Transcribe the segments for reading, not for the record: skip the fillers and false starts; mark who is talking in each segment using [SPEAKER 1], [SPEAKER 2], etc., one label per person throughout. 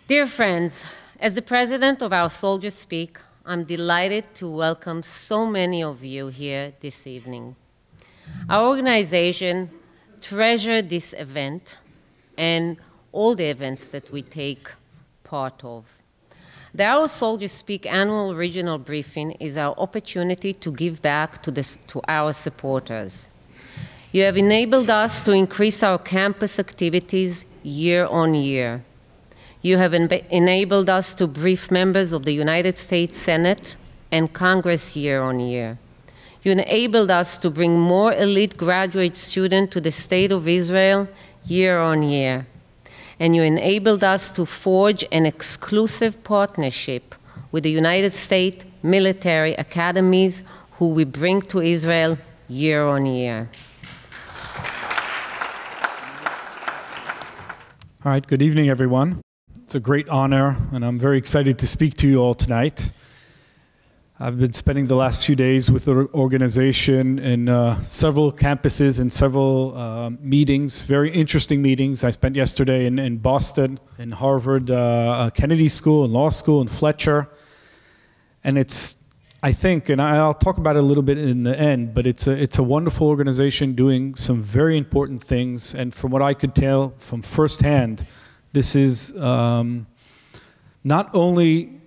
[SPEAKER 1] Dear friends, as the president of our Soldiers Speak, I'm delighted to welcome so many of you here this evening. Our organization treasures this event and all the events that we take part of. The Our Soldiers Speak annual regional briefing is our opportunity to give back to our supporters. You have enabled us to increase our campus activities year on year. You have enabled us to brief members of the United States Senate and Congress year on year. You enabled us to bring more elite graduate students to the State of Israel year on year. And you enabled us to forge an exclusive partnership with the United States military academies who we bring to Israel year on year.
[SPEAKER 2] All right, good evening, everyone. It's a great honor, and I'm very excited to speak to you all tonight. I've been spending the last few days with the organization in several campuses and several meetings, very interesting meetings. I spent yesterday in Boston, in Harvard Kennedy School and Law School in Fletcher. And it's, I think, and I'll talk about it a little bit in the end, but it's a wonderful organization doing some very important things. And from what I could tell from firsthand, this is not only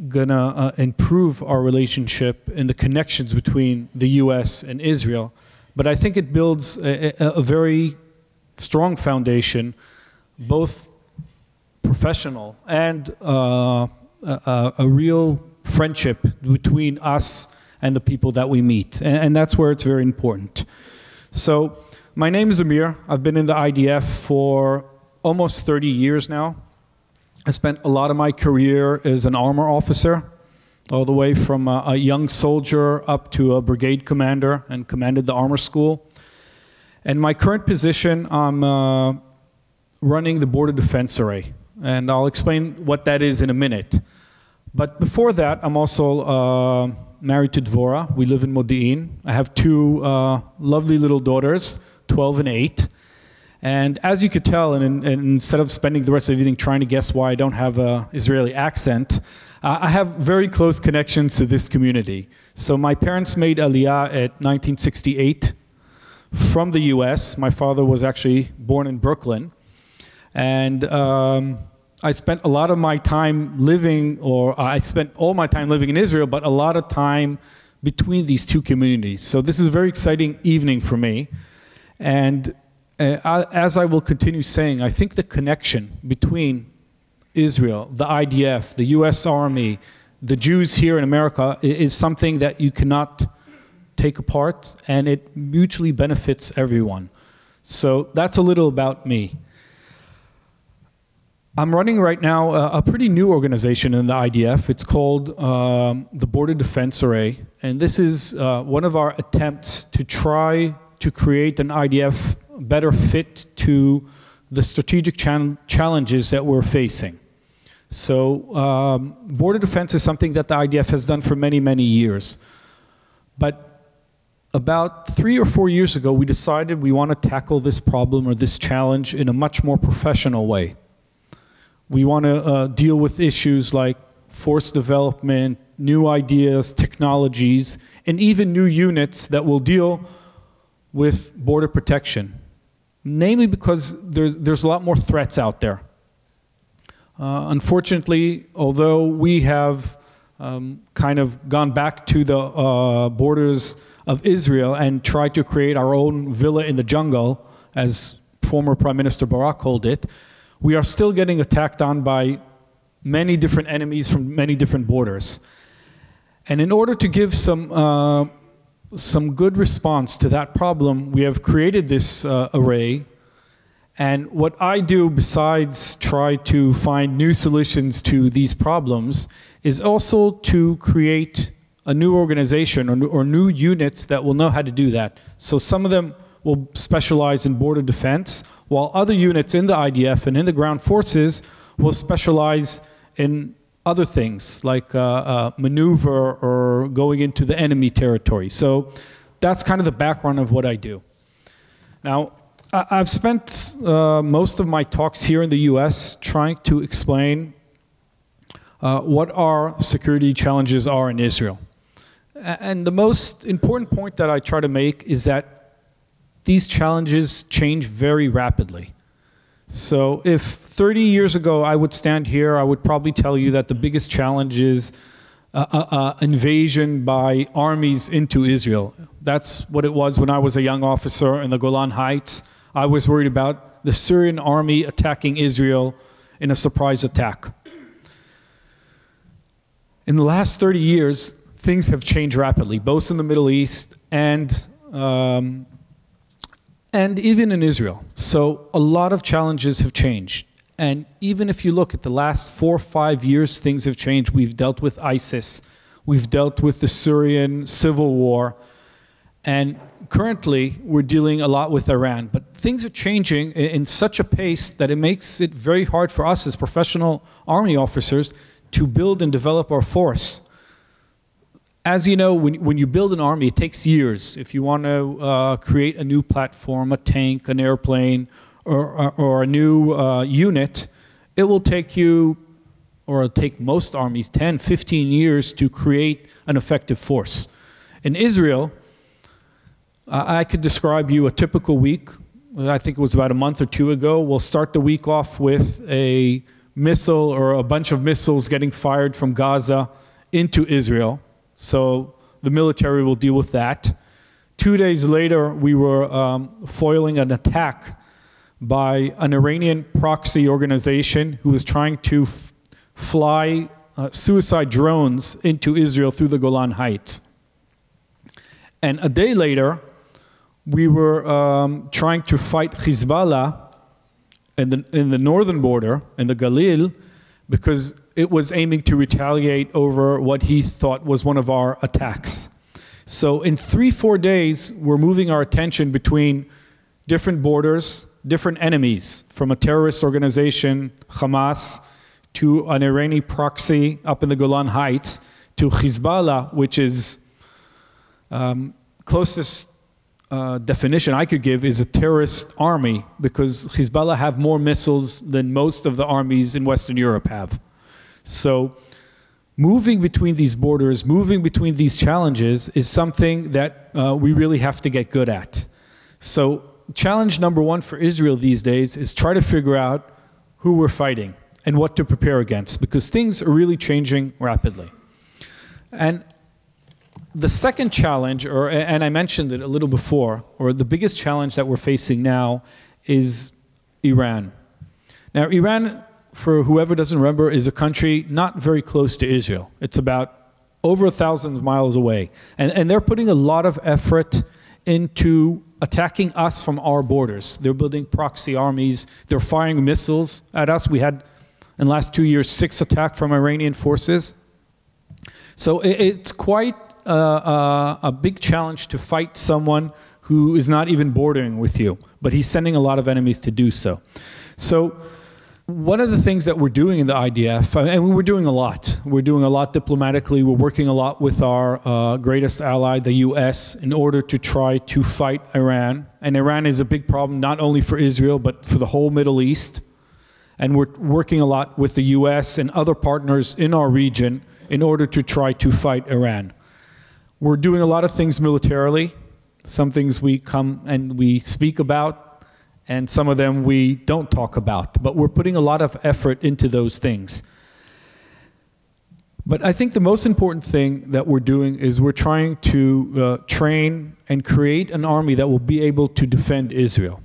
[SPEAKER 2] gonna improve our relationship and the connections between the U.S. and Israel, but I think it builds a very strong foundation, both professional and a real friendship between us and the people that we meet, and that's where it's very important. So my name is Amir. I've been in the IDF for almost 30 years now. I spent a lot of my career as an armor officer, all the way from a young soldier up to a brigade commander, and commanded the armor school. And my current position, I'm running the Border Defense Array, and I'll explain what that is in a minute. But before that, I'm also married to Dvorah. We live in Modi'in. I have two lovely little daughters, 12 and 8. And as you could tell, and instead of spending the rest of the evening trying to guess why I don't have an Israeli accent, I have very close connections to this community. So my parents made Aliyah at 1968 from the US. My father was actually born in Brooklyn. And I spent a lot of my time living, or I spent all my time living in Israel, but a lot of time between these two communities. So this is a very exciting evening for me. And as I will continue saying, I think the connection between Israel, the IDF, the US Army, the Jews here in America is something that you cannot take apart, and it mutually benefits everyone. So that's a little about me. I'm running right now a pretty new organization in the IDF. It's called the Border Defense Array, and this is one of our attempts to try to create an IDF better fit to the strategic challenges that we're facing. So border defense is something that the IDF has done for many, many years. But about 3 or 4 years ago, we decided we want to tackle this problem or this challenge in a much more professional way. We want to deal with issues like force development, new ideas, technologies, and even new units that will deal with border protection. Namely because there's a lot more threats out there. Unfortunately, although we have kind of gone back to the borders of Israel and tried to create our own villa in the jungle, as former Prime Minister Barak called it, we are still getting attacked on by many different enemies from many different borders. And in order to give some good response to that problem, we have created this array. And what I do, besides try to find new solutions to these problems, is also to create a new organization or new units that will know how to do that. So some of them will specialize in border defense, while other units in the IDF and in the ground forces will specialize in other things, like maneuver or going into the enemy territory. So that's kind of the background of what I do. Now, I've spent most of my talks here in the US trying to explain what our security challenges are in Israel. And the most important point that I try to make is that these challenges change very rapidly. So if 30 years ago I would stand here, I would probably tell you that the biggest challenge is invasion by armies into Israel. That's what it was when I was a young officer in the Golan Heights. I was worried about the Syrian army attacking Israel in a surprise attack. In the last 30 years, things have changed rapidly, both in the Middle East and even in Israel. So a lot of challenges have changed. And even if you look at the last 4 or 5 years, things have changed. We've dealt with ISIS. We've dealt with the Syrian civil war. And currently, we're dealing a lot with Iran. But things are changing in such a pace that it makes it very hard for us as professional army officers to build and develop our force. As you know, when you build an army, it takes years. If you want to create a new platform, a tank, an airplane, or a new unit, it will take you, or it'll take most armies, 10, 15 years to create an effective force. In Israel, I could describe you a typical week. I think it was about a month or two ago. We'll start the week off with a missile or a bunch of missiles getting fired from Gaza into Israel. So the military will deal with that. 2 days later, we were foiling an attack by an Iranian proxy organization who was trying to fly suicide drones into Israel through the Golan Heights. And a day later, we were trying to fight Hezbollah in the northern border, in the Galil, because it was aiming to retaliate over what he thought was one of our attacks. So in 3-4 days, we're moving our attention between different borders, different enemies, from a terrorist organization, Hamas, to an Iranian proxy up in the Golan Heights, to Hezbollah, which is closest definition I could give is a terrorist army, because Hezbollah have more missiles than most of the armies in Western Europe have. So moving between these borders, moving between these challenges is something that we really have to get good at. So challenge number one for Israel these days is try to figure out who we're fighting and what to prepare against, because things are really changing rapidly. And the second challenge, and I mentioned it a little before, or the biggest challenge that we're facing now is Iran. Now, Iran, for whoever doesn't remember, is a country not very close to Israel. It's about over 1,000 miles away. And they're putting a lot of effort into attacking us from our borders. They're building proxy armies. They're firing missiles at us. We had, in the last 2 years, 6 attacks from Iranian forces. So it's quite a big challenge to fight someone who is not even bordering with you, but he's sending a lot of enemies to do so. So one of the things that we're doing in the IDF, and we're doing a lot. We're doing a lot diplomatically. We're working a lot with our greatest ally, the U.S., in order to try to fight Iran. And Iran is a big problem, not only for Israel, but for the whole Middle East. And we're working a lot with the U.S. and other partners in our region in order to try to fight Iran. We're doing a lot of things militarily. Some things we come and we speak about, and some of them we don't talk about. But we're putting a lot of effort into those things. But I think the most important thing that we're doing is we're trying to train and create an army that will be able to defend Israel.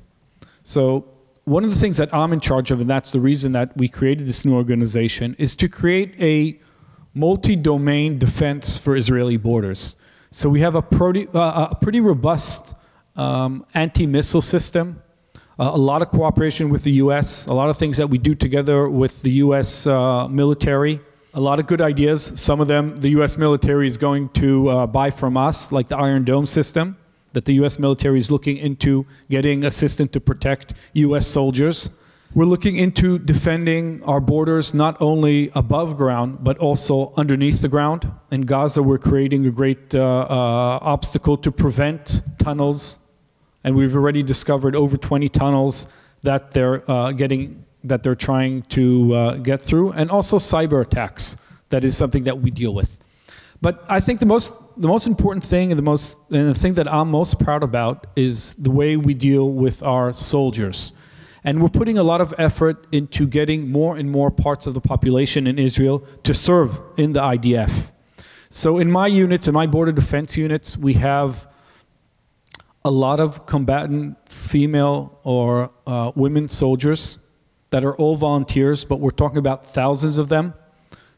[SPEAKER 2] So one of the things that I'm in charge of, and that's the reason that we created this new organization, is to create a multi-domain defense for Israeli borders. So we have a pretty robust anti-missile system, a lot of cooperation with the U.S., a lot of things that we do together with the U.S. military, a lot of good ideas. Some of them the U.S. military is going to buy from us, like the Iron Dome system, that the U.S. military is looking into getting assistance to protect U.S. soldiers. We're looking into defending our borders not only above ground, but also underneath the ground. In Gaza, we're creating a great obstacle to prevent tunnels. And we've already discovered over 20 tunnels that they're trying to get through. And also cyber attacks. that is something that we deal with. But I think the most important thing and the thing that I'm most proud about is the way we deal with our soldiers. And we're putting a lot of effort into getting more and more parts of the population in Israel to serve in the IDF. So in my units, in my border defense units, we have a lot of combatant female or women soldiers that are all volunteers, but we're talking about thousands of them.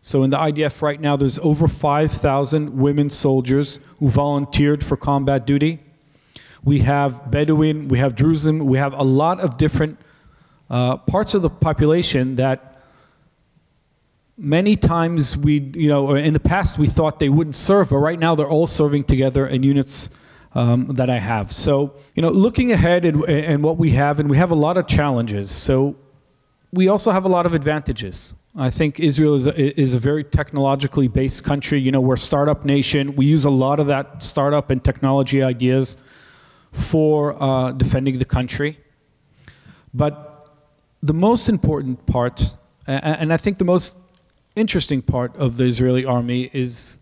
[SPEAKER 2] So in the IDF right now, there's over 5,000 women soldiers who volunteered for combat duty. We have Bedouin, we have Druze, we have a lot of different parts of the population that many times in the past we thought they wouldn't serve, but right now they're all serving together in units that I have. So, looking ahead and what we have, and we have a lot of challenges. So we also have a lot of advantages. I think Israel is a very technologically based country. We're a startup nation. We use a lot of that startup and technology ideas for defending the country. But the most important part, and I think the most interesting part of the Israeli army is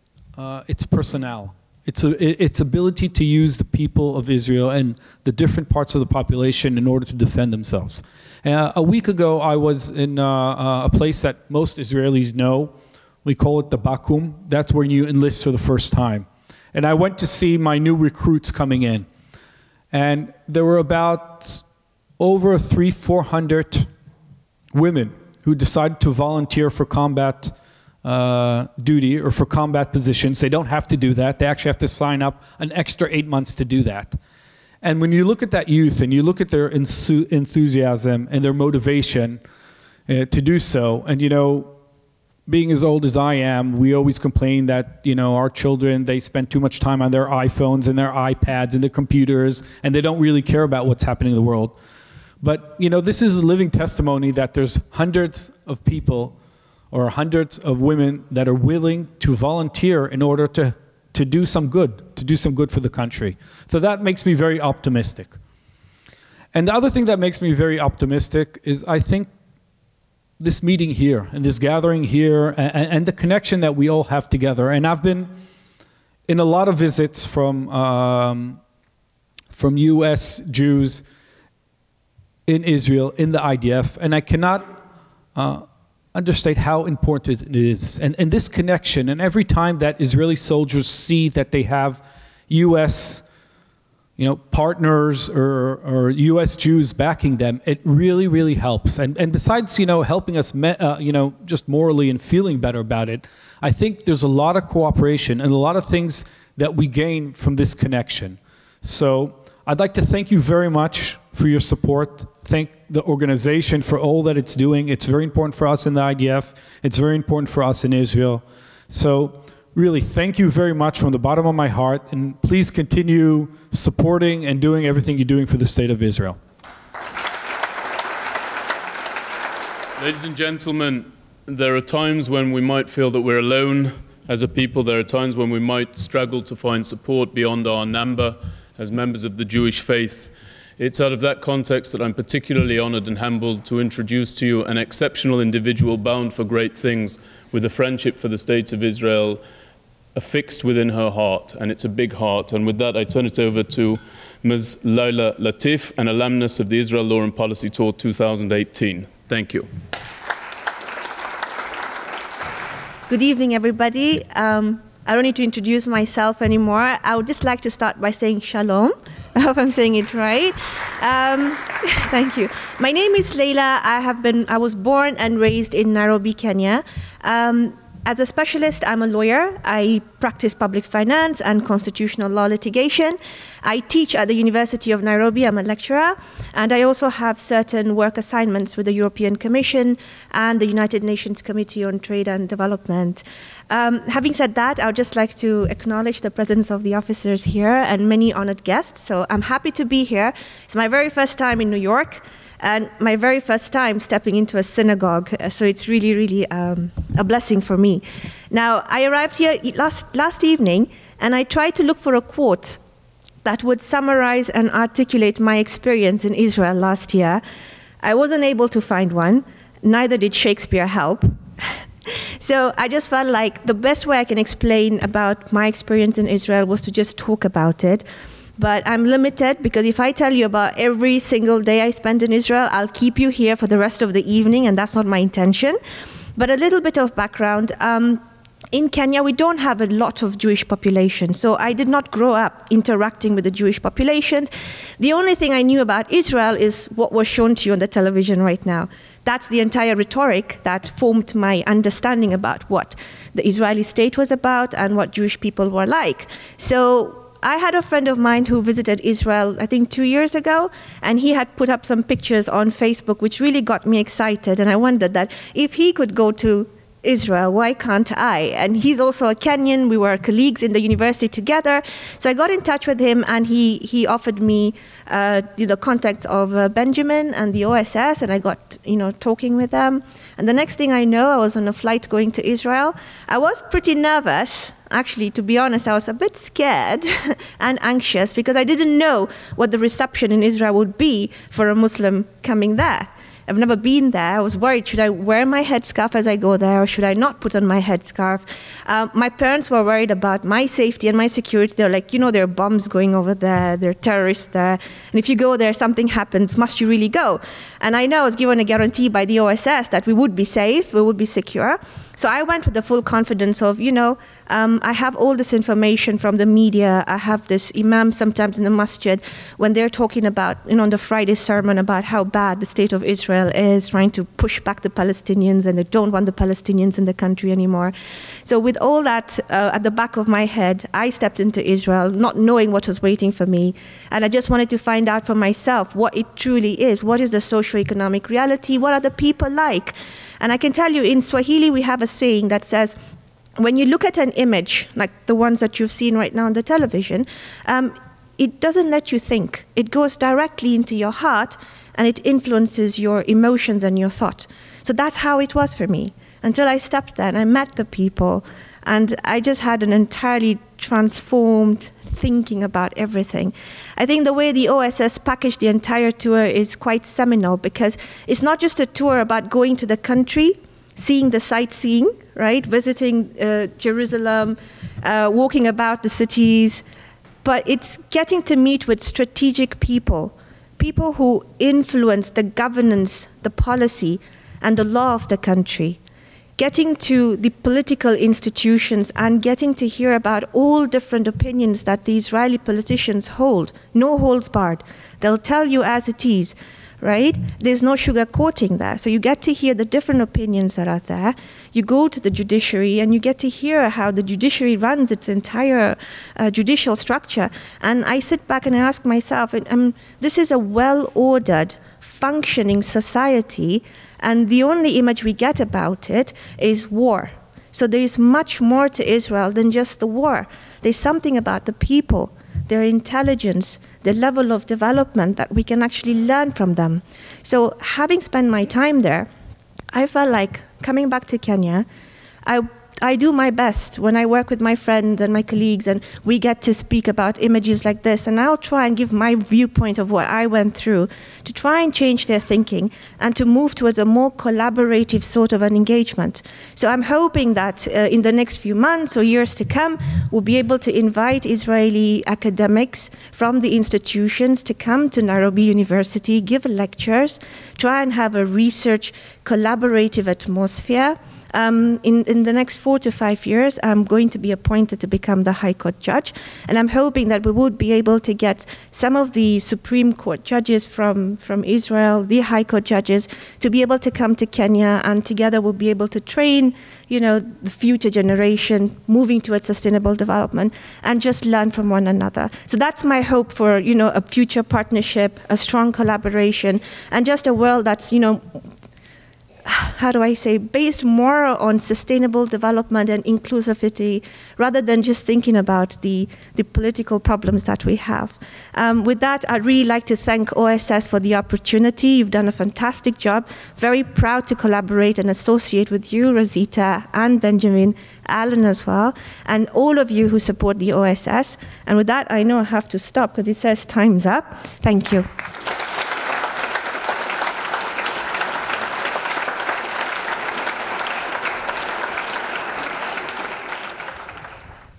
[SPEAKER 2] its personnel. Its ability to use the people of Israel and the different parts of the population in order to defend themselves. A week ago, I was in a place that most Israelis know. We call it the Bakum. That's where you enlist for the first time. And I went to see my new recruits coming in. And there were about over 300-400 women who decided to volunteer for combat duty or for combat positions. They don't have to do that. They actually have to sign up an extra 8 months to do that. And when you look at that youth and you look at their enthusiasm and their motivation to do so, and being as old as I am, we always complain that our children, they spend too much time on their iPhones and their iPads and their computers, and they don't really care about what's happening in the world. But this is a living testimony that there's hundreds of people or hundreds of women that are willing to volunteer in order to do some good for the country. So that makes me very optimistic. And the other thing that makes me very optimistic is I think this meeting here and this gathering here and the connection that we all have together. And I've been in a lot of visits from U.S. Jews in Israel, in the IDF, and I cannot understate how important it is. And this connection, and every time that Israeli soldiers see that they have U.S. partners or U.S. Jews backing them, it really, really helps. And besides, helping us, just morally and feeling better about it, I think there's a lot of cooperation and a lot of things that we gain from this connection. So I'd like to thank you very much for your support. Thank the organization for all that it's doing. It's very important for us in the IDF. It's very important for us in Israel. So really, thank you very much from the bottom of my heart, and please continue supporting and doing everything you're doing for the state of Israel.
[SPEAKER 3] Ladies and gentlemen, there are times when we might feel that we're alone as a people. There are times when we might struggle to find support beyond our number as members of the Jewish faith. It's out of that context that I'm particularly honored and humbled to introduce to you an exceptional individual bound for great things with a friendship for the state of Israel affixed within her heart, and it's a big heart. And with that, I turn it over to Ms. Lyla Latif, an alumnus of the Israel Law and Policy Tour 2018. Thank you.
[SPEAKER 4] Good evening, everybody. I don't need to introduce myself anymore. I would just like to start by saying shalom. I hope I'm saying it right. Thank you. My name is Lyla. I was born and raised in Nairobi, Kenya. As a specialist, I'm a lawyer. I practice public finance and constitutional law litigation. I teach at the University of Nairobi. I'm a lecturer. And I also have certain work assignments with the European Commission and the United Nations Committee on Trade and Development. Having said that, I would just like to acknowledge the presence of the officers here and many honored guests. So I'm happy to be here. It's my very first time in New York and my very first time stepping into a synagogue. So it's really, really a blessing for me. Now, I arrived here last evening and I tried to look for a quote that would summarize and articulate my experience in Israel last year. I wasn't able to find one. Neither did Shakespeare help. So I just felt like the best way I can explain about my experience in Israel was to just talk about it. But I'm limited because if I tell you about every single day I spent in Israel, I'll keep you here for the rest of the evening, and that's not my intention. But a little bit of background. In Kenya, we don't have a lot of Jewish population, so I did not grow up interacting with the Jewish populations. The only thing I knew about Israel is what was shown to you on the television right now. That's the entire rhetoric that formed my understanding about what the Israeli state was about and what Jewish people were like. So I had a friend of mine who visited Israel, I think 2 years ago, and he had put up some pictures on Facebook, which really got me excited. And I wondered that if he could go to Israel, why can't I? And he's also a Kenyan. We were colleagues in the university together. So I got in touch with him, and he offered me the contacts of Benjamin and the O.S.S, and I got talking with them. And the next thing I know, I was on a flight going to Israel. I was pretty nervous. Actually, to be honest, I was a bit scared and anxious because I didn't know what the reception in Israel would be for a Muslim coming there. I've never been there. I was worried, should I wear my headscarf as I go there, or should I not put on my headscarf? My parents were worried about my safety and my security. They're like, there are bombs going over there, there are terrorists there, and if you go there, something happens, must you really go? And I know I was given a guarantee by the O.S.S that we would be safe, we would be secure. So I went with the full confidence of, I have all this information from the media. I have this imam sometimes in the masjid when they're talking about, on the Friday sermon about how bad the state of Israel is, trying to push back the Palestinians, and they don't want the Palestinians in the country anymore. So with all that at the back of my head, I stepped into Israel, not knowing what was waiting for me. And I just wanted to find out for myself what it truly is. What is the socio-economic reality? What are the people like? And I can tell you, in Swahili, we have a saying that says, when you look at an image, like the ones that you've seen right now on the television, it doesn't let you think. It goes directly into your heart, and it influences your emotions and your thought. So that's how it was for me, until I stepped there and I met the people, and I just had an entirely transformed thinking about everything. I think the way the O.S.S packaged the entire tour is quite seminal, because it's not just a tour about going to the country, seeing the sightseeing, right? Visiting Jerusalem, walking about the cities, but it's getting to meet with strategic people who influence the governance, the policy, and the law of the country. Getting to the political institutions and getting to hear about all different opinions that the Israeli politicians hold, no holds barred. They'll tell you as it is, right? There's no sugarcoating there. So you get to hear the different opinions that are there. You go to the judiciary and you get to hear how the judiciary runs its entire judicial structure. And I sit back and I ask myself, this is a well-ordered, functioning society, and the only image we get about it is war. So there is much more to Israel than just the war. There's something about the people, their intelligence, the level of development that we can actually learn from them. So having spent my time there, I felt like coming back to Kenya, I do my best when I work with my friends and my colleagues and we get to speak about images like this, and I'll try and give my viewpoint of what I went through to try and change their thinking and to move towards a more collaborative sort of an engagement. So I'm hoping that in the next few months or years to come, we'll be able to invite Israeli academics from the institutions to come to Nairobi University, give lectures, try and have a research collaborative atmosphere. In the next 4 to 5 years, I'm going to be appointed to become the High Court judge, and I'm hoping that we would be able to get some of the Supreme Court judges from Israel, the High Court judges, to be able to come to Kenya, and together we'll be able to train, the future generation moving towards sustainable development and just learn from one another. So that's my hope for, a future partnership, a strong collaboration, and just a world that's, how do I say, based more on sustainable development and inclusivity rather than just thinking about the political problems that we have. With that, I'd really like to thank O.S.S for the opportunity. You've done a fantastic job. Very proud to collaborate and associate with you, Rozita, and Benjamin, Alan as well, and all of you who support the O.S.S. And with that, I know I have to stop because it says time's up. Thank you.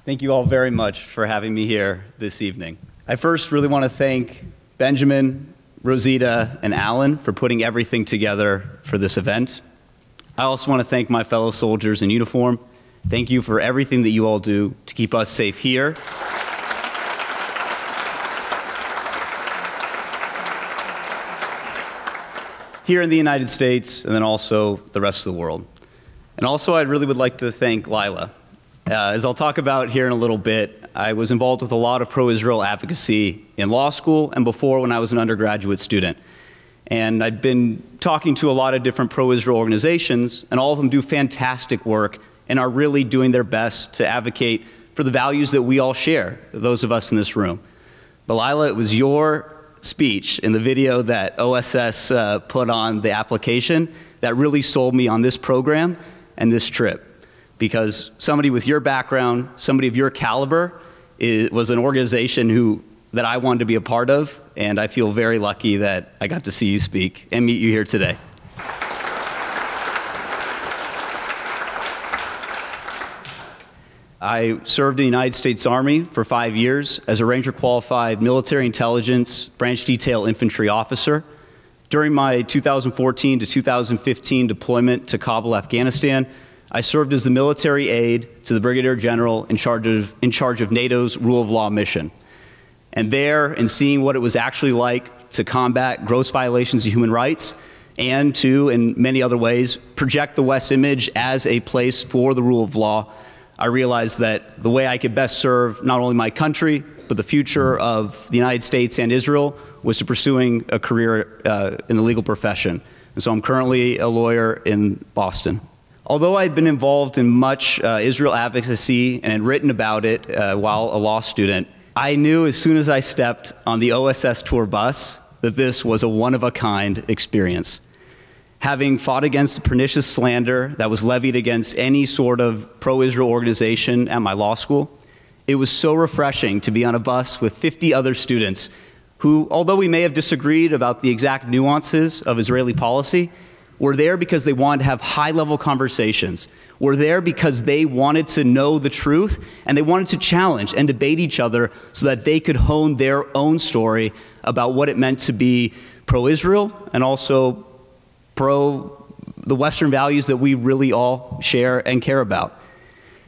[SPEAKER 5] Thank you all very much for having me here this evening. I first really want to thank Benjamin, Rozita, and Alan for putting everything together for this event. I also want to thank my fellow soldiers in uniform. Thank you for everything that you all do to keep us safe here. Here in the United States, and then also the rest of the world. And also, I really would like to thank Lyla. As I'll talk about here in a little bit, I was involved with a lot of pro-Israel advocacy in law school and before when I was an undergraduate student. And I'd been talking to a lot of different pro-Israel organizations, and all of them do fantastic work and are really doing their best to advocate for the values that we all share, those of us in this room. But Lyla, it was your speech in the video that O.S.S. put on the application that really sold me on this program and this trip. Because somebody with your background, somebody of your caliber, was an organization that I wanted to be a part of, and I feel very lucky that I got to see you speak and meet you here today. I served in the United States Army for 5 years as a Ranger Qualified Military Intelligence Branch Detail Infantry Officer. During my 2014 to 2015 deployment to Kabul, Afghanistan, I served as the military aide to the Brigadier General in charge of NATO's rule of law mission. And there, in seeing what it was actually like to combat gross violations of human rights and to, in many other ways, project the West's image as a place for the rule of law, I realized that the way I could best serve not only my country, but the future of the United States and Israel was to pursuing a career in the legal profession. And so I'm currently a lawyer in Boston. Although I'd been involved in much Israel advocacy and had written about it while a law student, I knew as soon as I stepped on the O.S.S. tour bus that this was a one-of-a-kind experience. Having fought against the pernicious slander that was levied against any sort of pro-Israel organization at my law school, it was so refreshing to be on a bus with 50 other students who, although we may have disagreed about the exact nuances of Israeli policy, were there because they wanted to have high-level conversations. Were there because they wanted to know the truth, and they wanted to challenge and debate each other so that they could hone their own story about what it meant to be pro-Israel and also pro the Western values that we really all share and care about.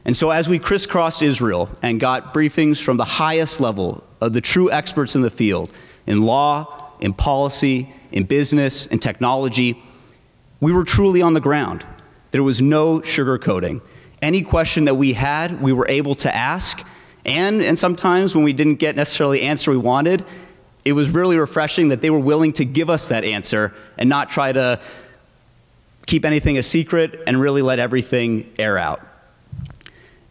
[SPEAKER 5] And so as we crisscrossed Israel and got briefings from the highest level of the true experts in the field, in law, in policy, in business, in technology, we were truly on the ground. There was no sugarcoating. Any question that we had, we were able to ask, and sometimes when we didn't get necessarily the answer we wanted, it was really refreshing that they were willing to give us that answer and not try to keep anything a secret and really let everything air out.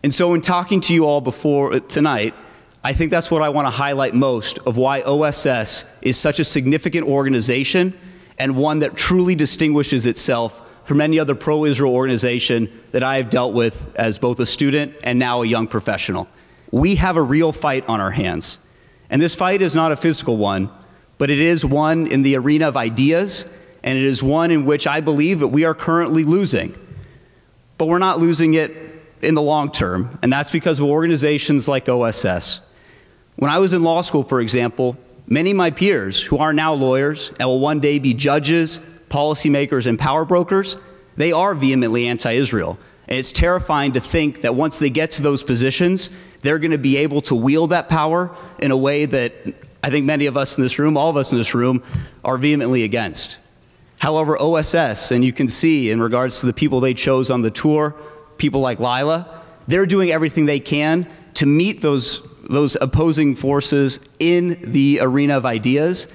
[SPEAKER 5] And so in talking to you all before tonight, I think that's what I want to highlight most of why O.S.S. is such a significant organization and one that truly distinguishes itself from any other pro-Israel organization that I have dealt with as both a student and now a young professional. We have a real fight on our hands. And this fight is not a physical one, but it is one in the arena of ideas, and it is one in which I believe that we are currently losing. But we're not losing it in the long term, and that's because of organizations like O.S.S. When I was in law school, for example, many of my peers who are now lawyers and will one day be judges, policymakers, and power brokers, they are vehemently anti-Israel. And it's terrifying to think that once they get to those positions, they're going to be able to wield that power in a way that I think many of us in this room, all of us in this room, are vehemently against. However, O.S.S., and you can see in regards to the people they chose on the tour, people like Lyla, they're doing everything they can to meet those opposing forces in the arena of ideas.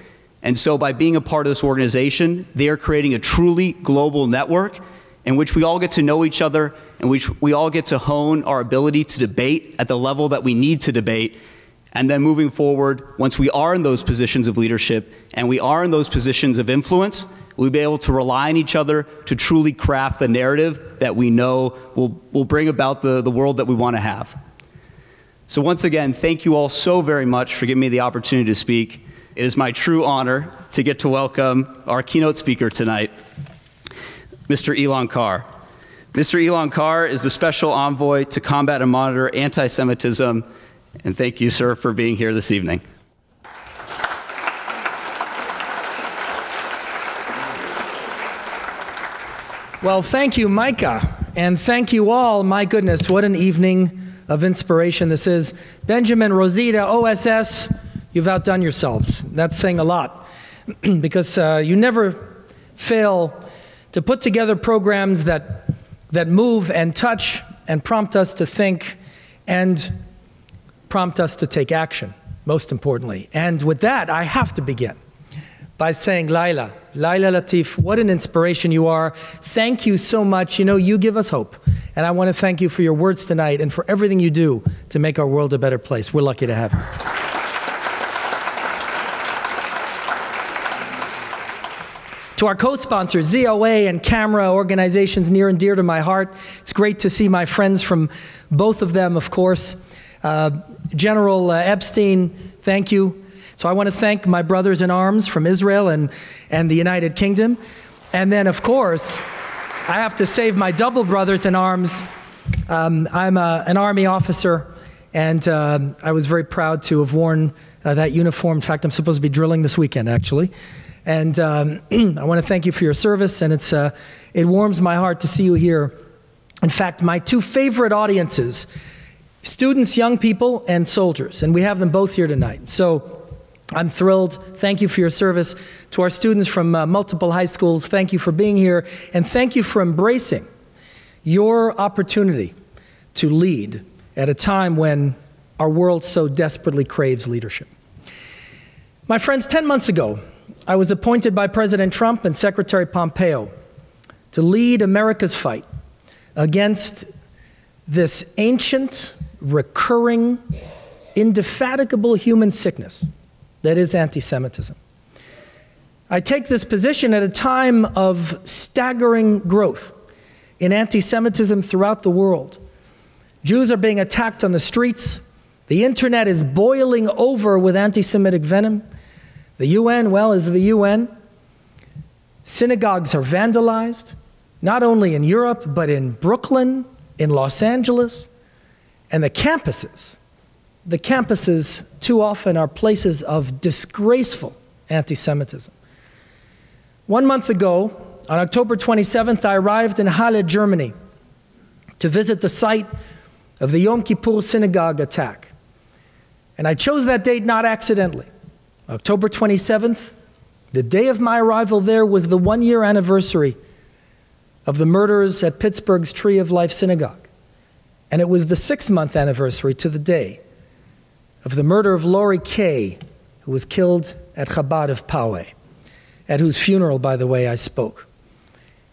[SPEAKER 5] And so by being a part of this organization, they are creating a truly global network in which we all get to know each other, in which we all get to hone our ability to debate at the level that we need to debate. And then moving forward, once we are in those positions of leadership and we are in those positions of influence, we'll be able to rely on each other to truly craft the narrative that we know will bring about the world that we want to have. So once again, thank you all so very much for giving me the opportunity to speak. It is my true honor to get to welcome our keynote speaker tonight, Mr. Elan Carr. Mr. Elan Carr is the Special Envoy to combat and monitor anti-Semitism. And thank you, sir, for being here this evening.
[SPEAKER 6] Well, thank you, Micah, and thank you all. My goodness, what an evening of inspiration this is. Benjamin, Rozita, O.S.S., you've outdone yourselves. That's saying a lot, because you never fail to put together programs that move and touch and prompt us to think and prompt us to take action, most importantly. And with that, I have to begin by saying, Lyla Latif, what an inspiration you are. Thank you so much. You know, you give us hope. And I want to thank you for your words tonight and for everything you do to make our world a better place. We're lucky to have you. To our co-sponsors, ZOA and Camera, organizations near and dear to my heart. It's great to see my friends from both of them, of course. General Ebstein, thank you. So I want to thank my brothers in arms from Israel and the United Kingdom. And then, of course, I have to save my double brothers in arms. I'm an Army officer, and I was very proud to have worn that uniform. In fact, I'm supposed to be drilling this weekend, actually. And I want to thank you for your service, and it warms my heart to see you here. In fact, my two favorite audiences, students, young people, and soldiers, and we have them both here tonight. So I'm thrilled. Thank you for your service. To our students from multiple high schools, thank you for being here, and thank you for embracing your opportunity to lead at a time when our world so desperately craves leadership. My friends, 10 months ago, I was appointed by President Trump and Secretary Pompeo to lead America's fight against this ancient, recurring, indefatigable human sickness that is anti-Semitism. I take this position at a time of staggering growth in anti-Semitism throughout the world. Jews are being attacked on the streets. The internet is boiling over with anti-Semitic venom. The UN, well, is the UN. Synagogues are vandalized, not only in Europe, but in Brooklyn, in Los Angeles, and the campuses too often are places of disgraceful anti-Semitism. 1 month ago, on October 27th, I arrived in Halle, Germany, to visit the site of the Yom Kippur synagogue attack. And I chose that date not accidentally. October 27th, the day of my arrival there, was the one-year anniversary of the murders at Pittsburgh's Tree of Life Synagogue. And it was the 6-month anniversary to the day of the murder of Lori Kay, who was killed at Chabad of Poway, at whose funeral, by the way, I spoke.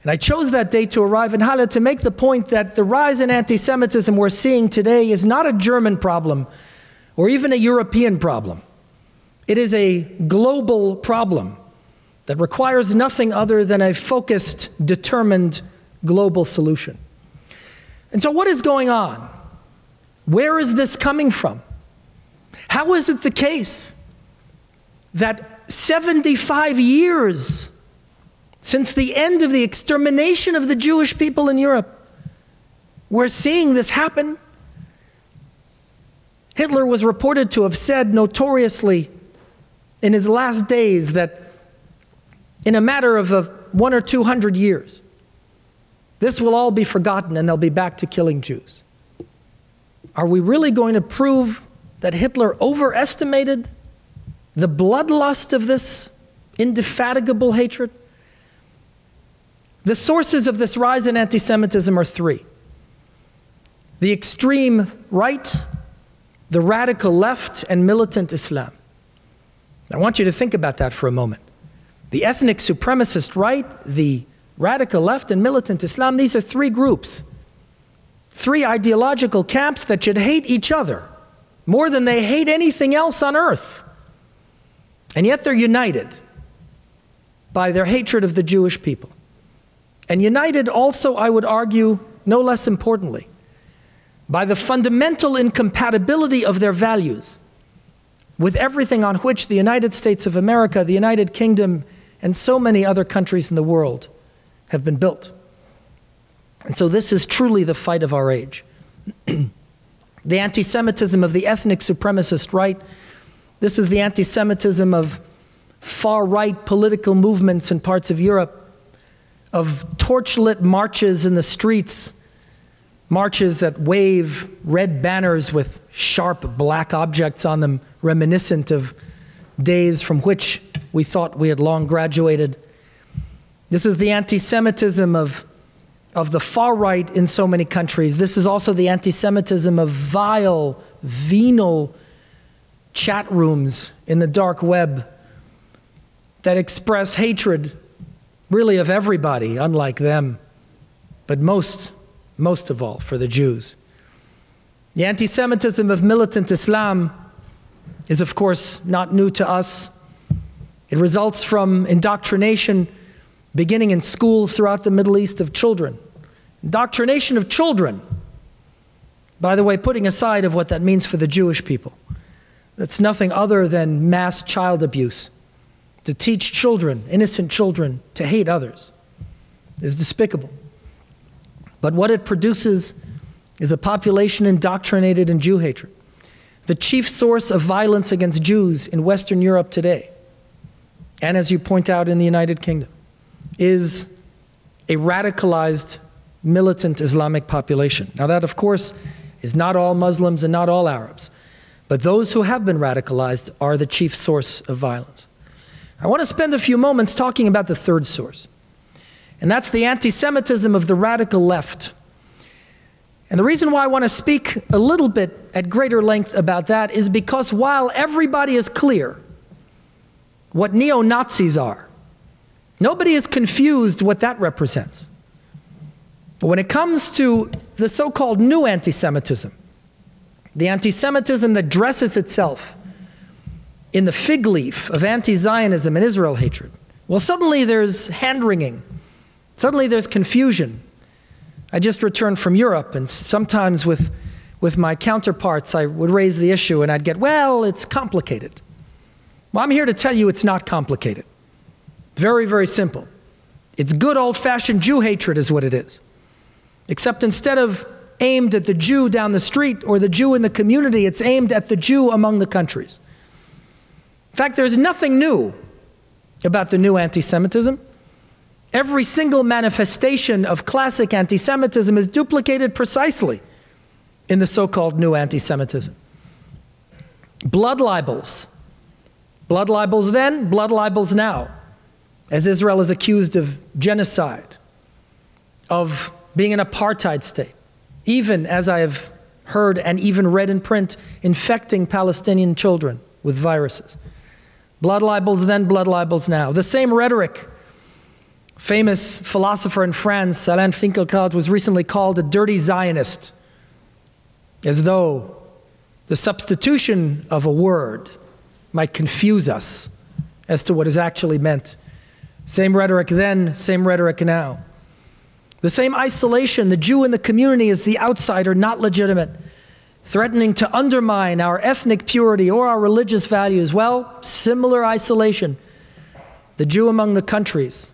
[SPEAKER 6] And I chose that date to arrive in Halle to make the point that the rise in anti-Semitism we're seeing today is not a German problem or even a European problem. It is a global problem that requires nothing other than a focused, determined global solution. And so what is going on? Where is this coming from? How is it the case that 75 years since the end of the extermination of the Jewish people in Europe, we're seeing this happen? Hitler was reported to have said notoriously in his last days that in a matter of 100 or 200 years, this will all be forgotten and they'll be back to killing Jews. Are we really going to prove that Hitler overestimated the bloodlust of this indefatigable hatred? The sources of this rise in anti-Semitism are three: the extreme right, the radical left, and militant Islam. I want you to think about that for a moment. The ethnic supremacist right, the radical left, and militant Islam, these are three groups, three ideological camps that should hate each other more than they hate anything else on earth. And yet they're united by their hatred of the Jewish people. And united also, I would argue, no less importantly, by the fundamental incompatibility of their values with everything on which the United States of America, the United Kingdom, and so many other countries in the world have been built. And so this is truly the fight of our age. The anti-Semitism of the ethnic supremacist right. This is the anti-Semitism of far-right political movements in parts of Europe, of torchlit marches in the streets, marches that wave red banners with sharp black objects on them, reminiscent of days from which we thought we had long graduated. This is the anti-Semitism of the far right in so many countries. This is also the anti-Semitism of vile, venal chat rooms in the dark web that express hatred, really of everybody, unlike them, but most of all for the Jews. The anti-Semitism of militant Islam is, of course, not new to us. It results from indoctrination beginning in schools throughout the Middle East of children. Indoctrination of children, by the way, putting aside of what that means for the Jewish people. That's nothing other than mass child abuse. To teach children, innocent children, to hate others is despicable. But what it produces is a population indoctrinated in Jew hatred. The chief source of violence against Jews in Western Europe today, and as you point out in the United Kingdom, is a radicalized militant Islamic population. Now that, of course, is not all Muslims and not all Arabs, but those who have been radicalized are the chief source of violence. I want to spend a few moments talking about the third source, and that's the anti-Semitism of the radical left. And the reason why I want to speak a little bit at greater length about that is because while everybody is clear what neo-Nazis are, nobody is confused what that represents. But when it comes to the so-called new anti-Semitism, the anti-Semitism that dresses itself in the fig leaf of anti-Zionism and Israel hatred, well, suddenly there's hand-wringing. Suddenly there's confusion. I just returned from Europe, and sometimes with my counterparts, I would raise the issue, and I'd get, well, it's complicated. Well, I'm here to tell you it's not complicated. Very, very simple. It's good old-fashioned Jew hatred is what it is. Except instead of aimed at the Jew down the street or the Jew in the community, it's aimed at the Jew among the countries. In fact, there's nothing new about the new anti-Semitism. Every single manifestation of classic anti-Semitism is duplicated precisely in the so-called new anti-Semitism. Blood libels. Blood libels then, blood libels now, as Israel is accused of genocide, of being an apartheid state, even, as I have heard and even read in print, infecting Palestinian children with viruses. Blood libels then, blood libels now. The same rhetoric. Famous philosopher in France, Alain Finkielkraut, was recently called a dirty Zionist, as though the substitution of a word might confuse us as to what is actually meant. Same rhetoric then, same rhetoric now. The same isolation, the Jew in the community is the outsider, not legitimate, threatening to undermine our ethnic purity or our religious values. Well, similar isolation. The Jew among the countries,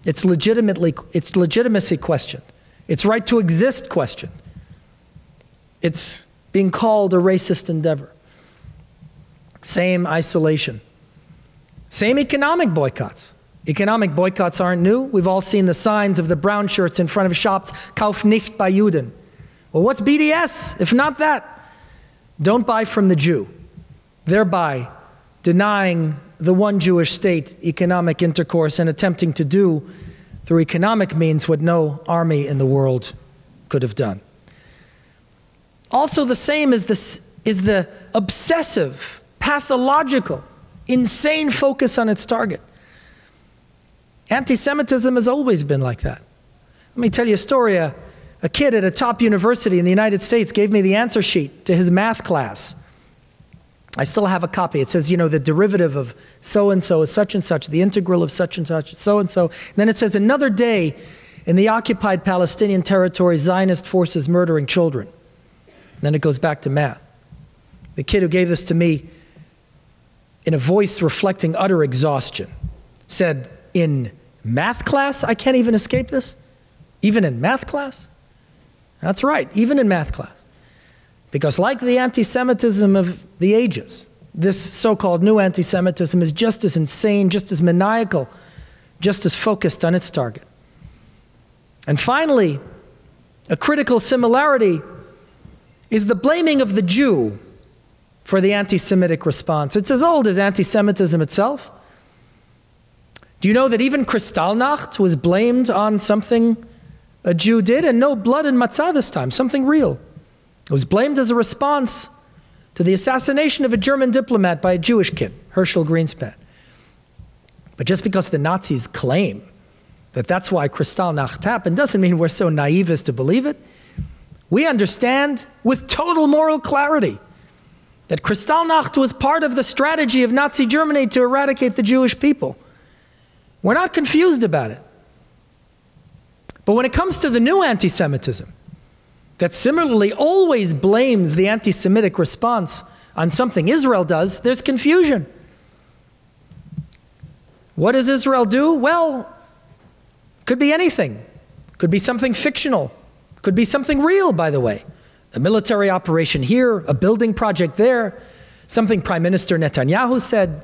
[SPEAKER 6] its legitimacy questioned, its right to exist questioned. It's being called a racist endeavor. Same isolation. Same economic boycotts. Economic boycotts aren't new. We've all seen the signs of the brown shirts in front of shops, Kauf nicht bei Juden. Well, what's BDS, if not that? Don't buy from the Jew, thereby denying the one Jewish state economic intercourse and attempting to do through economic means what no army in the world could have done. Also the same is the obsessive, pathological, insane focus on its target. Anti-Semitism has always been like that. Let me tell you a story. A kid at a top university in the United States gave me the answer sheet to his math class. I still have a copy. It says, you know, the derivative of so-and-so is such and such, the integral of such and such, so-and-so. And then it says, another day in the occupied Palestinian territory, Zionist forces murdering children. And then it goes back to math. The kid who gave this to me, in a voice reflecting utter exhaustion, said, in math class, I can't even escape this? Even in math class? That's right, even in math class. Because like the anti-Semitism of the ages, this so-called new anti-Semitism is just as insane, just as maniacal, just as focused on its target. And finally, a critical similarity is the blaming of the Jew for the anti-Semitic response. It's as old as anti-Semitism itself. Do you know that even Kristallnacht was blamed on something a Jew did, and no blood and matzah this time, something real. It was blamed as a response to the assassination of a German diplomat by a Jewish kid, Herschel Greenspan. But just because the Nazis claim that that's why Kristallnacht happened doesn't mean we're so naive as to believe it. We understand with total moral clarity that Kristallnacht was part of the strategy of Nazi Germany to eradicate the Jewish people. We're not confused about it. But when it comes to the new anti-Semitism, that similarly always blames the anti-Semitic response on something Israel does, there's confusion. What does Israel do? Well, could be anything. Could be something fictional. Could be something real, by the way. A military operation here, a building project there, something Prime Minister Netanyahu said,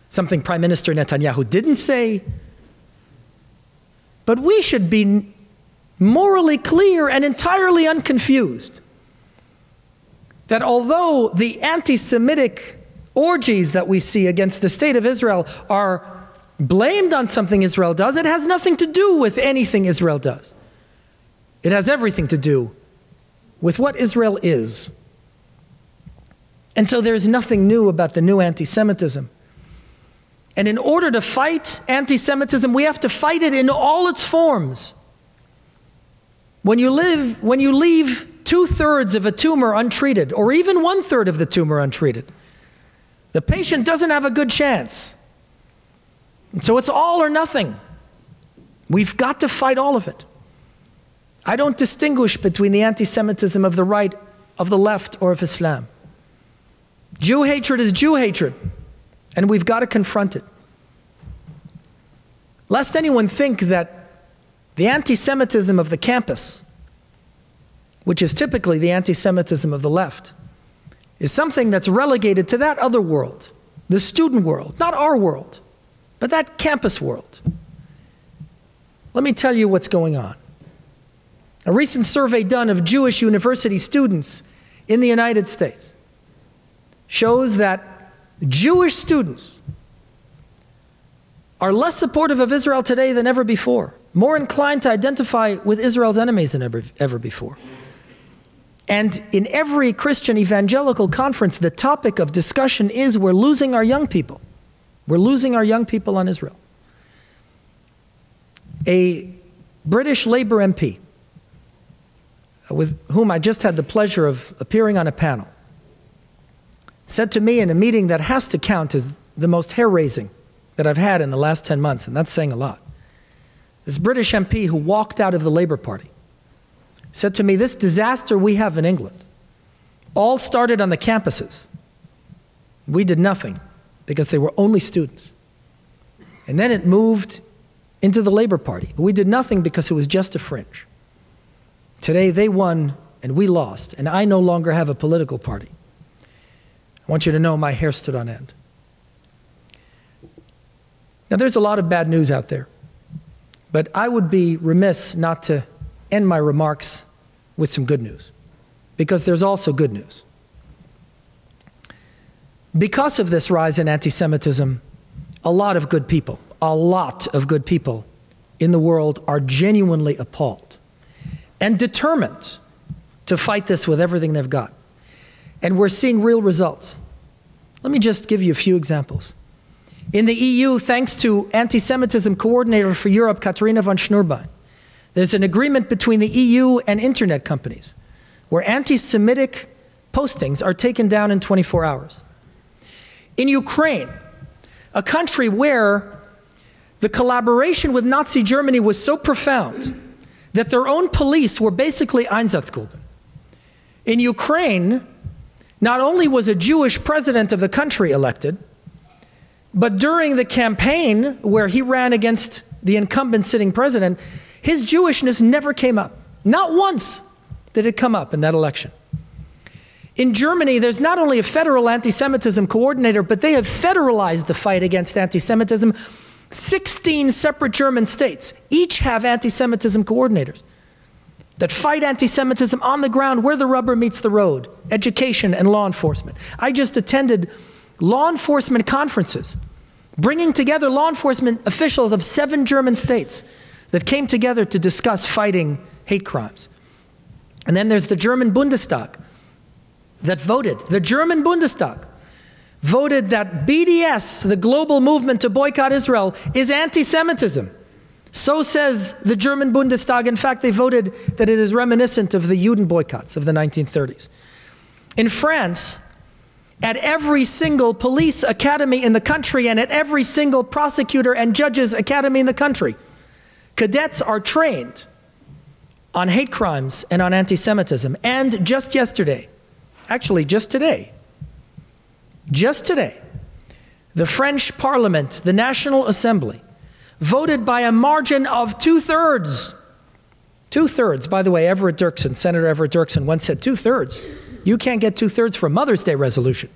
[SPEAKER 6] something Prime Minister Netanyahu didn't say. But we should be morally clear and entirely unconfused that although the anti-Semitic orgies that we see against the state of Israel are blamed on something Israel does, it has nothing to do with anything Israel does. It has everything to do with what Israel is. And so there's nothing new about the new anti-Semitism. And in order to fight anti-Semitism, we have to fight it in all its forms. When you leave 2/3 of a tumor untreated, or even 1/3 of the tumor untreated, the patient doesn't have a good chance. And so it's all or nothing. We've got to fight all of it. I don't distinguish between the anti-Semitism of the right, of the left, or of Islam. Jew hatred is Jew hatred, and we've got to confront it. Lest anyone think that the anti-Semitism of the campus, which is typically the anti-Semitism of the left, is something that's relegated to that other world, the student world, not our world, but that campus world. Let me tell you what's going on. A recent survey done of Jewish university students in the United States shows that Jewish students are less supportive of Israel today than ever before, more inclined to identify with Israel's enemies than ever before. And in every Christian evangelical conference, the topic of discussion is we're losing our young people. We're losing our young people on Israel. A British Labour MP, with whom I just had the pleasure of appearing on a panel, said to me in a meeting that has to count as the most hair-raising that I've had in the last 10 months, and that's saying a lot. This British MP who walked out of the Labour Party said to me, this disaster we have in England all started on the campuses. We did nothing because they were only students. And then it moved into the Labour Party. We did nothing because it was just a fringe. Today they won and we lost, and I no longer have a political party. I want you to know my hair stood on end. Now there's a lot of bad news out there, but I would be remiss not to end my remarks with some good news, because there's also good news. Because of this rise in anti-Semitism, a lot of good people in the world are genuinely appalled and determined to fight this with everything they've got. And we're seeing real results. Let me just give you a few examples. In the EU, thanks to anti-Semitism coordinator for Europe, Katharina von Schnurbein, there's an agreement between the EU and internet companies where anti-Semitic postings are taken down in 24 hours. In Ukraine, a country where the collaboration with Nazi Germany was so profound that their own police were basically Einsatzgruppen. In Ukraine, not only was a Jewish president of the country elected, but during the campaign where he ran against the incumbent sitting president, his Jewishness never came up. Not once did it come up in that election. In Germany, there's not only a federal anti-Semitism coordinator, but they have federalized the fight against anti-Semitism. 16 separate German states each have anti-Semitism coordinators that fight anti-Semitism on the ground where the rubber meets the road, education and law enforcement. I just attended law enforcement conferences, bringing together law enforcement officials of 7 German states that came together to discuss fighting hate crimes. And then there's the German Bundestag that voted. The German Bundestag voted that BDS, the global movement to boycott Israel, is anti-Semitism. So says the German Bundestag. In fact, they voted that it is reminiscent of the Juden boycotts of the 1930s. In France, at every single police academy in the country and at every single prosecutor and judges academy in the country, cadets are trained on hate crimes and on anti-Semitism. And just yesterday, actually just today, the French Parliament, the National Assembly, voted by a margin of 2/3. 2/3, by the way, Everett Dirksen, Senator Everett Dirksen once said 2/3. You can't get 2/3 for a Mother's Day resolution.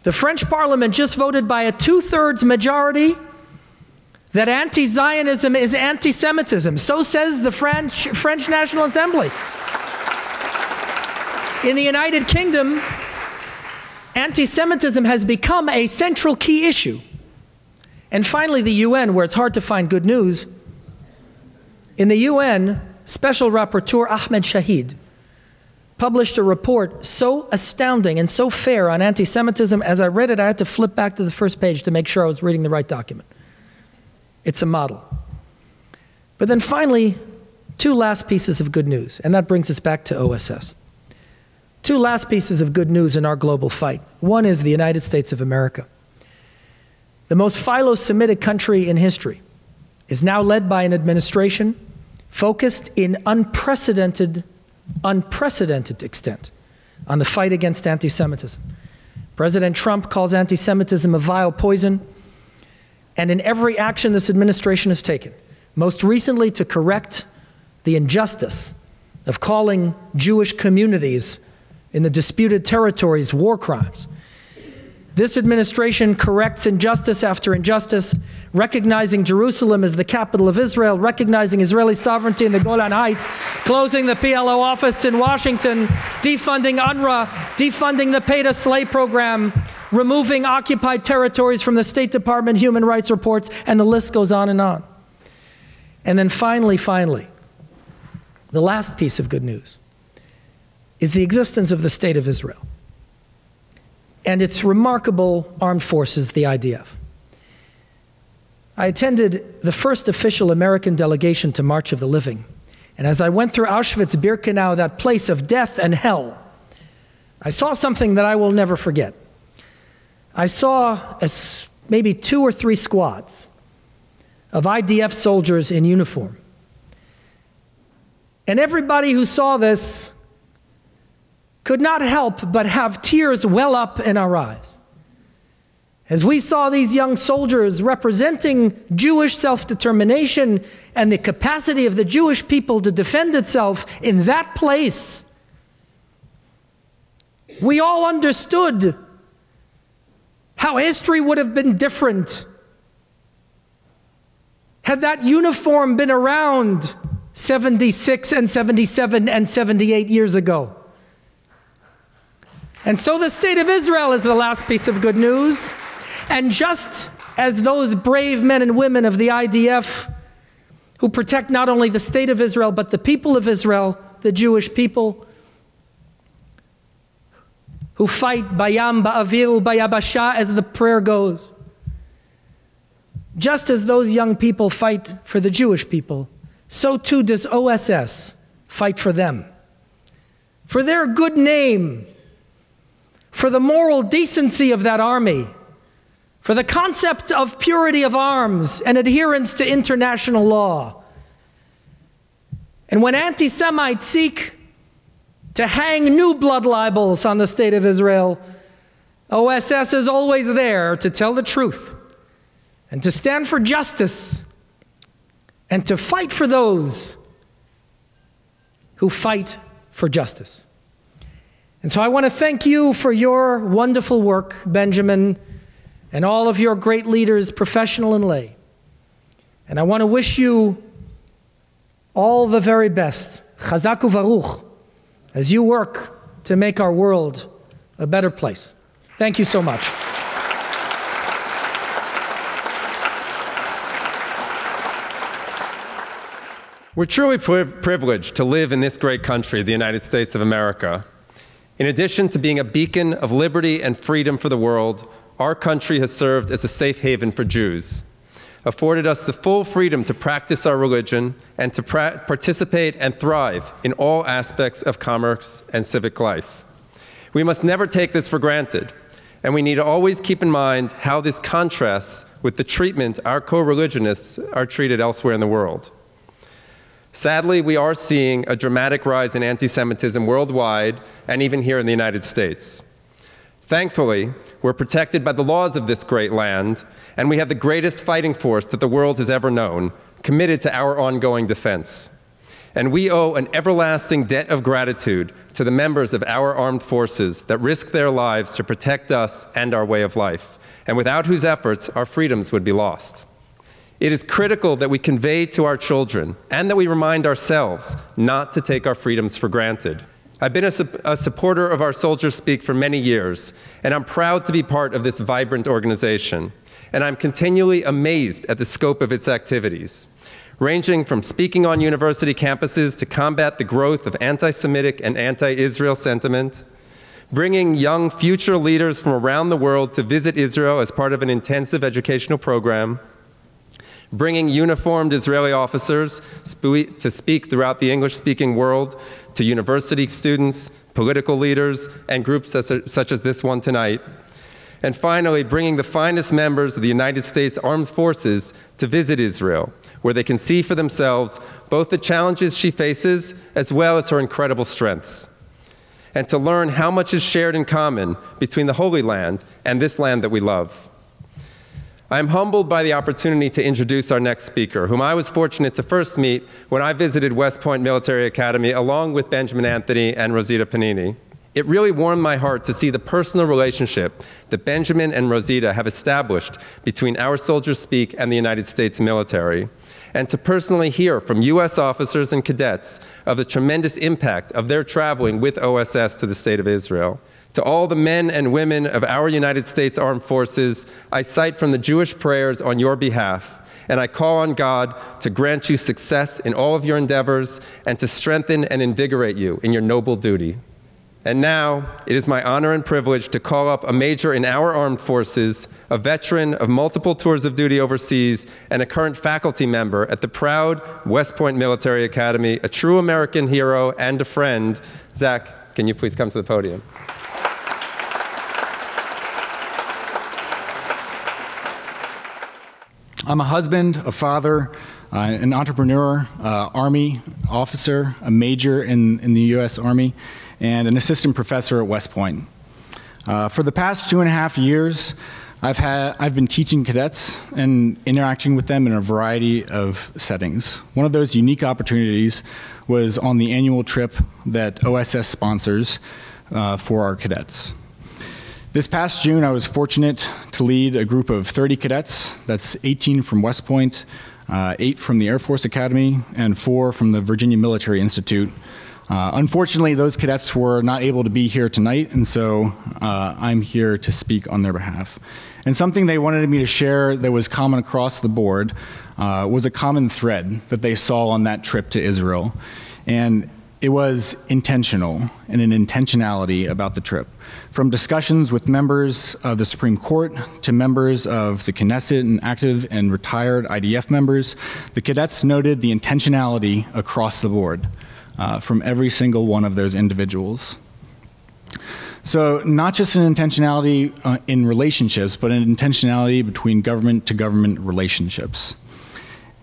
[SPEAKER 6] The French Parliament just voted by a 2/3 majority that anti-Zionism is anti-Semitism. So says the French National Assembly. In the United Kingdom, anti-Semitism has become a central key issue. And finally, the UN, where it's hard to find good news. In the UN, Special Rapporteur Ahmed Shahid published a report so astounding and so fair on anti-Semitism. As I read it, I had to flip back to the first page to make sure I was reading the right document. It's a model. But then finally, 2 last pieces of good news, and that brings us back to O.S.S. 2 last pieces of good news in our global fight. One is the United States of America. The most philo-Semitic country in history is now led by an administration focused in unprecedented extent on the fight against anti-Semitism. President Trump calls anti-Semitism a vile poison, and in every action this administration has taken, most recently to correct the injustice of calling Jewish communities in the disputed territories war crimes. This administration corrects injustice after injustice, recognizing Jerusalem as the capital of Israel, recognizing Israeli sovereignty in the Golan Heights, closing the PLO office in Washington, defunding UNRWA, defunding the pay-to-slay program, removing occupied territories from the State Department human rights reports, and the list goes on and on. And then finally, the last piece of good news is the existence of the State of Israel and its remarkable armed forces, the IDF. I attended the first official American delegation to March of the Living, and as I went through Auschwitz-Birkenau, that place of death and hell, I saw something that I will never forget. I saw maybe 2 or 3 squads of IDF soldiers in uniform. And everybody who saw this could not help but have tears well up in our eyes as we saw these young soldiers representing Jewish self-determination and the capacity of the Jewish people to defend itself in that place. We all understood how history would have been different had that uniform been around 76 and 77 and 78 years ago. And so the State of Israel is the last piece of good news. And just as those brave men and women of the IDF who protect not only the State of Israel, but the people of Israel, the Jewish people, who fight bayam ba'avir bayabasha, as the prayer goes, just as those young people fight for the Jewish people, so too does O.S.S. fight for them, for their good name, for the moral decency of that army, for the concept of purity of arms and adherence to international law. And when anti-Semites seek to hang new blood libels on the State of Israel, O.S.S. is always there to tell the truth and to stand for justice and to fight for those who fight for justice. And so I want to thank you for your wonderful work, Benjamin, and all of your great leaders, professional and lay. And I want to wish you all the very best, Chazak u'Baruch, as you work to make our world a better place. Thank you so much.
[SPEAKER 7] We're truly privileged to live in this great country, the United States of America. In addition to being a beacon of liberty and freedom for the world, our country has served as a safe haven for Jews, afforded us the full freedom to practice our religion and to participate and thrive in all aspects of commerce and civic life. We must never take this for granted, and we need to always keep in mind how this contrasts with the treatment our co-religionists are treated elsewhere in the world. Sadly, we are seeing a dramatic rise in anti-Semitism worldwide and even here in the United States. Thankfully, we're protected by the laws of this great land, and we have the greatest fighting force that the world has ever known, committed to our ongoing defense. And we owe an everlasting debt of gratitude to the members of our armed forces that risk their lives to protect us and our way of life, and without whose efforts our freedoms would be lost. It is critical that we convey to our children and that we remind ourselves not to take our freedoms for granted. I've been a supporter of Our Soldiers Speak for many years, and I'm proud to be part of this vibrant organization. And I'm continually amazed at the scope of its activities, ranging from speaking on university campuses to combat the growth of anti-Semitic and anti-Israel sentiment, bringing young future leaders from around the world to visit Israel as part of an intensive educational program, bringing uniformed Israeli officers to speak throughout the English-speaking world to university students, political leaders, and groups such as this one tonight. And finally, bringing the finest members of the United States Armed Forces to visit Israel, where they can see for themselves both the challenges she faces as well as her incredible strengths, and to learn how much is shared in common between the Holy Land and this land that we love. I am humbled by the opportunity to introduce our next speaker, whom I was fortunate to first meet when I visited West Point Military Academy along with Benjamin Anthony and Rozita Pnini. It really warmed my heart to see the personal relationship that Benjamin and Rozita have established between Our Soldiers Speak and the United States military, and to personally hear from U.S. officers and cadets of the tremendous impact of their traveling with O.S.S. to the State of Israel. To all the men and women of our United States Armed Forces, I cite from the Jewish prayers on your behalf, and I call on God to grant you success in all of your endeavors and to strengthen and invigorate you in your noble duty. And now, it is my honor and privilege to call up a major in our armed forces, a veteran of multiple tours of duty overseas, and a current faculty member at the proud West Point Military Academy, a true American hero and a friend. Zach, can you please come to the podium?
[SPEAKER 8] I'm a husband, a father, an entrepreneur, Army officer, a major in the U.S. Army, and an assistant professor at West Point. For the past 2.5 years, I've been teaching cadets and interacting with them in a variety of settings. One of those unique opportunities was on the annual trip that O.S.S. sponsors for our cadets. This past June, I was fortunate to lead a group of 30 cadets. That's 18 from West Point, 8 from the Air Force Academy, and 4 from the Virginia Military Institute. Unfortunately, those cadets were not able to be here tonight, and so I'm here to speak on their behalf. And something they wanted me to share that was common across the board was a common thread that they saw on that trip to Israel. And it was intentional and an intentionality about the trip. From discussions with members of the Supreme Court to members of the Knesset and active and retired IDF members, the cadets noted the intentionality across the board from every single one of those individuals. So not just an intentionality in relationships, but an intentionality between government to government relationships.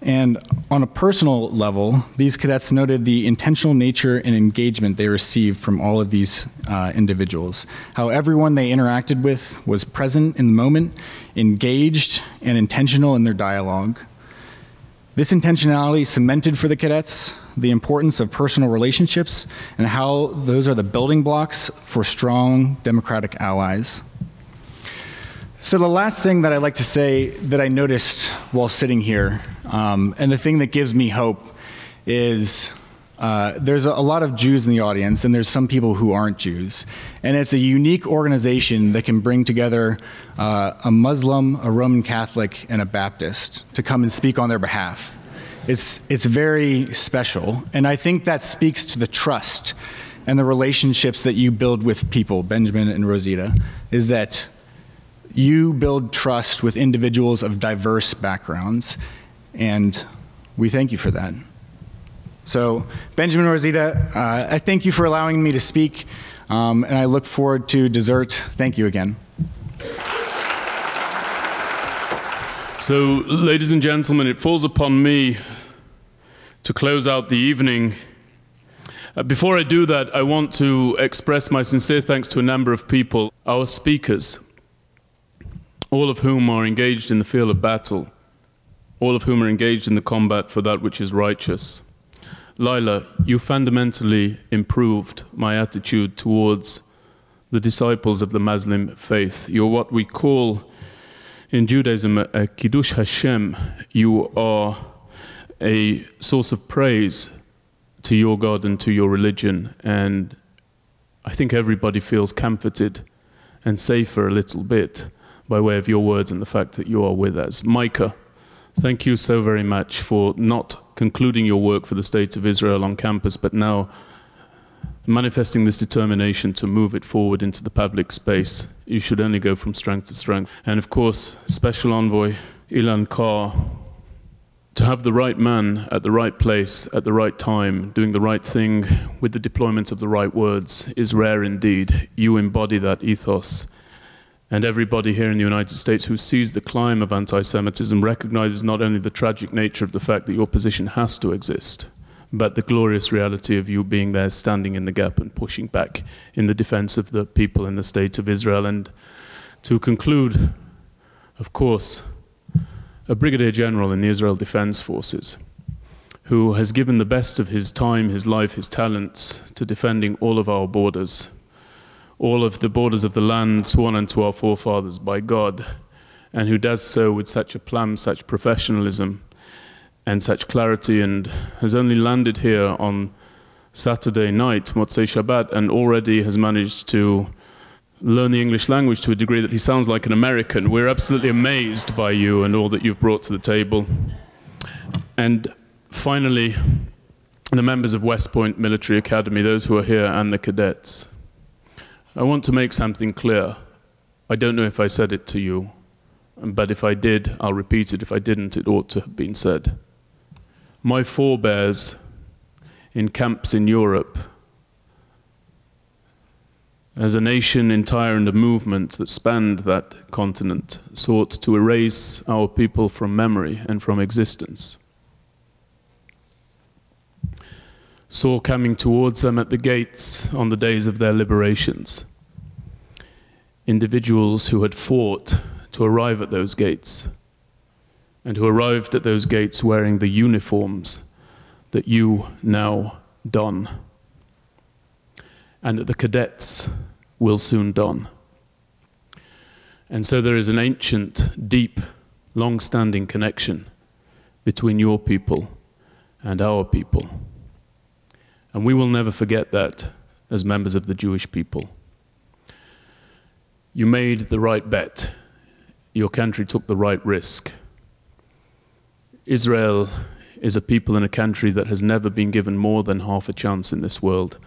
[SPEAKER 8] And on a personal level, these cadets noted the intentional nature and engagement they received from all of these individuals, how everyone they interacted with was present in the moment, engaged, and intentional in their dialogue. This intentionality cemented for the cadets the importance of personal relationships and how those are the building blocks for strong democratic allies. So the last thing that I'd like to say that I noticed while sitting here, and the thing that gives me hope, is there's a lot of Jews in the audience, and there's some people who aren't Jews. And it's a unique organization that can bring together a Muslim, a Roman Catholic, and a Baptist to come and speak on their behalf. It's very special, and I think that speaks to the trust and the relationships that you build with people, Benjamin and Rozita, is that you build trust with individuals of diverse backgrounds, and we thank you for that. So, Benjamin and Rozita, I thank you for allowing me to speak, and I look forward to dessert. Thank you again.
[SPEAKER 3] So, ladies and gentlemen, it falls upon me to close out the evening. Before I do that, I want to express my sincere thanks to a number of people, our speakers, all of whom are engaged in the field of battle, all of whom are engaged in the combat for that which is righteous. Lyla, you fundamentally improved my attitude towards the disciples of the Muslim faith. You're what we call in Judaism a Kiddush Hashem. You are a source of praise to your God and to your religion, and I think everybody feels comforted and safer a little bit by way of your words and the fact that you are with us. Micah, thank you so very much for not concluding your work for the State of Israel on campus, but now manifesting this determination to move it forward into the public space. You should only go from strength to strength. And of course, Special Envoy Elan Carr, to have the right man at the right place at the right time, doing the right thing with the deployment of the right words is rare indeed. You embody that ethos. And everybody here in the United States who sees the climb of anti-Semitism recognizes not only the tragic nature of the fact that your position has to exist, but the glorious reality of you being there, standing in the gap and pushing back in the defense of the people in the State of Israel. And to conclude, of course, a Brigadier General in the Israel Defense Forces who has given the best of his time, his life, his talents to defending all of our borders, all of the borders of the land sworn unto our forefathers by God, and who does so with such aplomb, such professionalism, and such clarity, and has only landed here on Saturday night, Motzei Shabbat, and already has managed to learn the English language to a degree that he sounds like an American. We're absolutely amazed by you and all that you've brought to the table. And finally, the members of West Point Military Academy, those who are here, and the cadets. I want to make something clear. I don't know if I said it to you, but if I did, I'll repeat it. If I didn't, it ought to have been said. My forebears in camps in Europe, as a nation entire and a movement that spanned that continent, sought to erase our people from memory and from existence, saw coming towards them at the gates on the days of their liberations individuals who had fought to arrive at those gates, and who arrived at those gates wearing the uniforms that you now don, and that the cadets will soon don. And so there is an ancient, deep, long-standing connection between your people and our people. And we will never forget that as members of the Jewish people. You made the right bet. Your country took the right risk. Israel is a people and a country that has never been given more than half a chance in this world.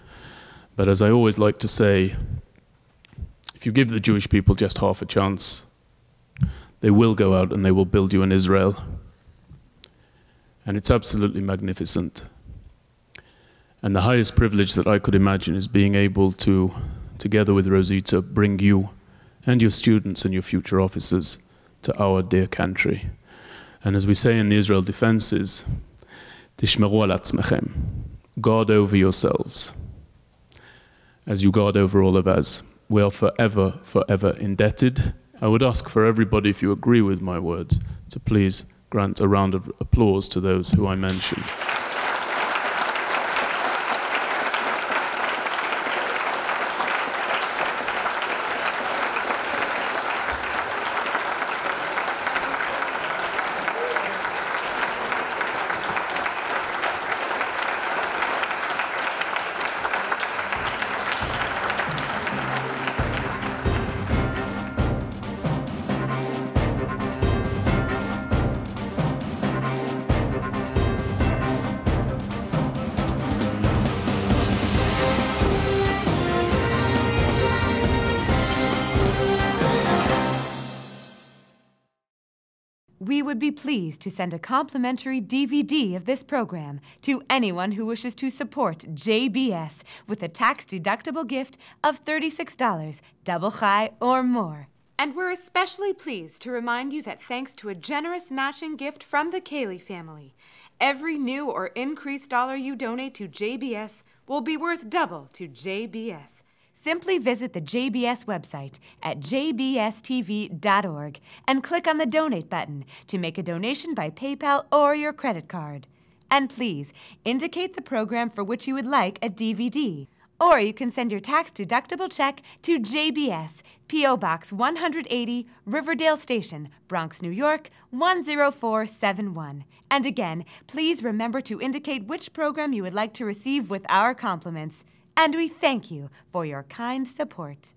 [SPEAKER 3] But as I always like to say, if you give the Jewish people just half a chance, they will go out and they will build you an Israel. And it's absolutely magnificent. And the highest privilege that I could imagine is being able to, together with Rozita, bring you and your students and your future officers to our dear country. And as we say in the Israel Defenses, Tishmeru al atzmechem, guard over yourselves, as you guard over all of us. We are forever, forever indebted. I would ask for everybody, if you agree with my words, to please grant a round of applause to those who I mentioned.
[SPEAKER 9] We would be pleased to send a complimentary DVD of this program to anyone who wishes to support JBS with a tax-deductible gift of $36, double high or more. And we're especially pleased to remind you that thanks to a generous matching gift from the Cayley family, every new or increased dollar you donate to JBS will be worth double to JBS. Simply visit the JBS website at jbstv.org and click on the Donate button to make a donation by PayPal or your credit card. And please, indicate the program for which you would like a DVD. Or you can send your tax-deductible check to JBS, P.O. Box 180, Riverdale Station, Bronx, New York, 10471. And again, please remember to indicate which program you would like to receive with our compliments. And we thank you for your kind support.